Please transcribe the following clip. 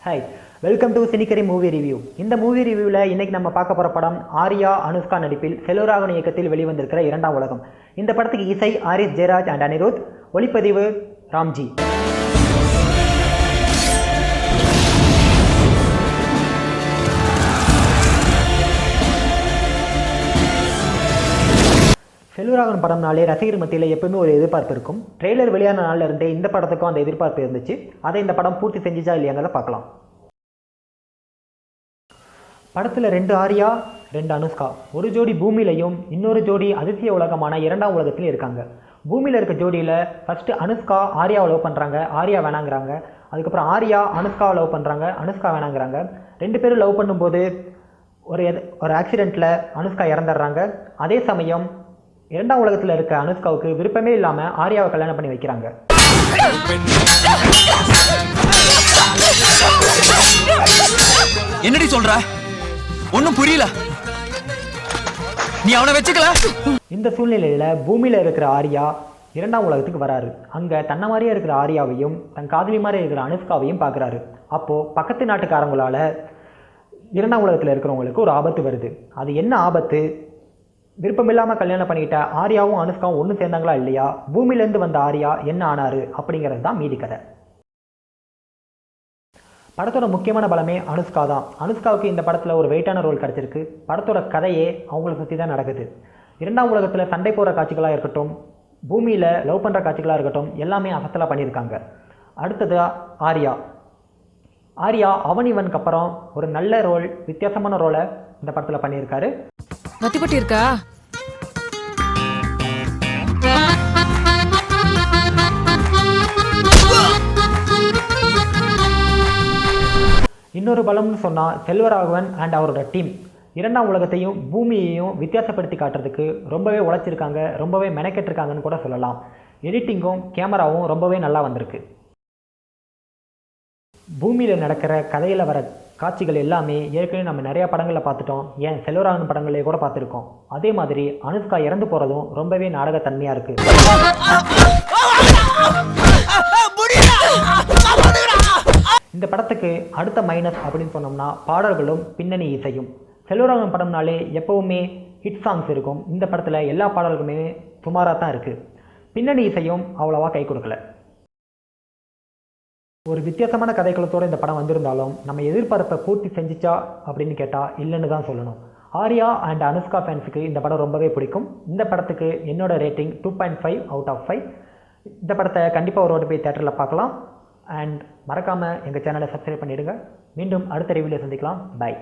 Hi, welcome to சினிக்கரி movie review. இந்த movie ரிவ்யூவில் இன்றைக்கி நம்ம பார்க்க போகிற படம் ஆர்யா அனுஷ்கா நடிப்பில் செல்வராகவன் இயக்கத்தில் வெளிவந்திருக்கிற இரண்டாம் உலகம். இந்த படத்துக்கு இசை ஆரிஸ் ஜெயராஜ் அண்ட் அனிருத், ஒளிப்பதிவு ராம்ஜி. செல்வராகவன் படம்னாலே ரசிகர் மத்தியில் எப்பவுமே ஒரு எதிர்பார்ப்பு இருக்கும். ட்ரெய்லர் வெளியான நாளில் இருந்தே இந்த படத்துக்கும் அந்த எதிர்பார்ப்பு இருந்துச்சு. அதை இந்த படம் பூர்த்தி செஞ்சுச்சா இல்லையாங்கிறத பார்க்கலாம். படத்தில் 2 ஆர்யா 2 அனுஷ்கா, ஒரு ஜோடி பூமியிலையும் இன்னொரு ஜோடி அதிசய உலகமான இரண்டாம் உலகத்திலையும் இருக்காங்க. பூமியில் இருக்க ஜோடியில் ஃபஸ்ட்டு அனுஷ்கா ஆர்யாவை லவ் பண்ணுறாங்க, ஆர்யா வேணாங்கிறாங்க. அதுக்கப்புறம் ஆர்யா அனுஷ்காவை லவ் பண்ணுறாங்க, அனுஷ்கா வேணாங்கிறாங்க. 2 பேரும் லவ் பண்ணும்போது ஒரு ஆக்சிடெண்ட்டில் அனுஷ்கா இறந்துடுறாங்க. அதே சமயம் இரண்டாம் உலகத்தில் இருக்க அனுஷ்காவுக்கு விருப்பமே இல்லாமல் ஆர்யாவை கல்யாணம் பண்ணி வைக்கிறாங்க. என்னடி சொல்ற? ஒன்னும் புரியல. நீ அவனை வச்சுக்கல. இந்த சூழ்நிலையில் பூமியில் இருக்கிற ஆர்யா இரண்டாம் உலகத்துக்கு வராரு. அங்கே தன்னை மாதிரியே இருக்கிற ஆர்யாவையும் தன் காதலி மாதிரி இருக்கிற அனுஷ்காவையும் பார்க்குறாரு. அப்போது பக்கத்து நாட்டுக்காரங்களால் இரண்டாம் உலகத்தில் இருக்கிறவங்களுக்கு ஒரு ஆபத்து வருது. அது என்ன ஆபத்து? விருப்பமில்லாமல் கல்யாணம் பண்ணிக்கிட்ட ஆர்யாவும் அனுஷ்காவும் ஒன்று சேர்ந்தாங்களா இல்லையா? பூமியிலேருந்து வந்த ஆர்யா என்ன ஆனார் அப்படிங்கிறது தான் மீதி கதை. படத்தோட முக்கியமான பலமே அனுஷ்கா தான். அனுஷ்காவுக்கு இந்த படத்தில் ஒரு வெயிட்டான ரோல் கிடச்சிருக்கு. படத்தோட கதையே அவங்கள சுற்றி தான் நடக்குது. இரண்டாம் உலகத்தில் சண்டை போகிற காட்சிகளாக இருக்கட்டும், பூமியில் லவ் பண்ணுற காட்சிகளாக இருக்கட்டும், எல்லாமே அசத்தலாக பண்ணியிருக்காங்க. அடுத்தது ஆர்யா அவன் இவனுக்கு அப்புறம் ஒரு நல்ல ரோல், வித்தியாசமான ரோலை இந்த படத்தில் பண்ணியிருக்காரு. நத்திப்பட்டி இருக்கா? இன்னொரு பலம்னு சொன்னால் செல்வராகவன் அண்ட் அவரோட டீம் இரண்டாம் உலகத்தையும் பூமியையும் வித்தியாசப்படுத்தி காட்டுறதுக்கு ரொம்பவே உழைச்சிருக்காங்க, ரொம்பவே மெனக்கெட்டிருக்காங்கன்னு கூட சொல்லலாம். எடிட்டிங்கும் கேமராவும் ரொம்பவே நல்லா வந்திருக்கு. பூமியில் நடக்கிற கதையில் வர காட்சிகள் எல்லாமே ஏற்கனவே நம்ம நிறையா படங்களில் பார்த்துட்டோம். ஏன் செல்வராகவன் படங்களே கூட பார்த்துருக்கோம். அதே மாதிரி அனுஷ்கா இறந்து போகிறதும் ரொம்பவே நாடகத்தன்மையாக இருக்குது. இந்த படத்துக்கு அடுத்த மைனஸ் அப்படின்னு சொன்னோம்னா பாடல்களும் பின்னணி இசையும். செல்வராகவன் படம்னாலே எப்போவுமே ஹிட் சாங்ஸ் இருக்கும். இந்த படத்தில் எல்லா பாடல்களுமே சுமாராக தான் இருக்குது. பின்னணி இசையும் அவ்வளோவா கை கொடுக்கல. ஒரு வித்தியாசமான கதைக்களத்தோடு இந்த படம் வந்திருந்தாலும் நம்ம எதிர்பார்ப்பை பூர்த்தி செஞ்சிச்சா அப்படின்னு கேட்டால் இல்லைன்னு தான் சொல்லணும். ஆர்யா அண்ட் அனுஷ்கா ஃபேன்ஸுக்கு இந்த படம் ரொம்பவே பிடிக்கும். இந்த படத்துக்கு என்னோட ரேட்டிங் 2.5 அவுட் ஆஃப் 5. இந்த படத்தை கண்டிப்பாக ஒரு வாட்டி போய் தேட்டரில் பார்க்கலாம். அண்ட் மறக்காமல் எங்கள் சேனலை சப்ஸ்கிரைப் பண்ணிவிடுங்க. மீண்டும் அடுத்த ரிவ்யூவில் சந்திக்கலாம். பை.